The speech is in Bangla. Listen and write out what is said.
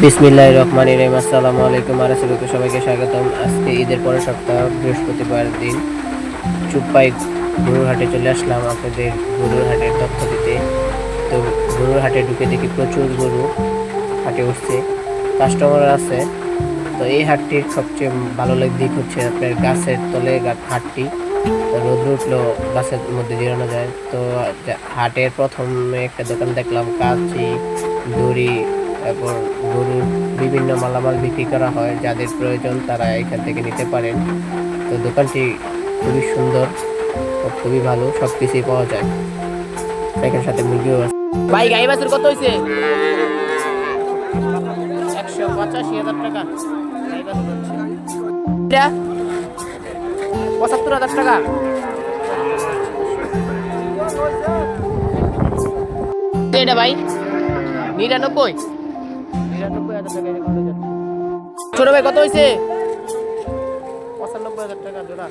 বিসমিল্লাহির রহমানির রহিম। আসসালামু আলাইকুম আরসুলকে সবাইকে স্বাগতম। আজকে ঈদের পরের সপ্তাহ বৃহস্পতিবার দিন চুপাই গরুর হাটে চলে আসলাম আপনাদের গরুর হাটের তথ্য দিতে। তো গরুর হাটে ঢুকে দেখি প্রচুর গরু হাটে উঠছে, কাস্টমার আছে। তো এই হাটটির সবচেয়ে ভালো দিক হচ্ছে আপনার গাছের তলে হাটটি, রোদ উঠলেও গাছের মধ্যে জিরানো যায়। তো হাটের প্রথমে একটা দোকান দেখলাম, কাঁচি, দড়ি, তারপর গরুর বিভিন্ন মালামাল বিক্রি করা হয়। যাদের প্রয়োজন তারা এখান থেকে নিতে পারেন। তো দোকানটি খুবই সুন্দর ও খুবই ভালো, সব কিছুই পাওয়া যায়। এখানে সাথে মুরগিও আছে। ভাই গাই বাছুর কত হয়েছে? 185,000 টাকা গাই বাছুর হচ্ছে। 75,000 টাকা। এটা ভাই 99,000 টাকা এরকম হয়ে যাচ্ছে। ছোট ভাই কত হয়েছে? 95,000 টাকা জোড়া।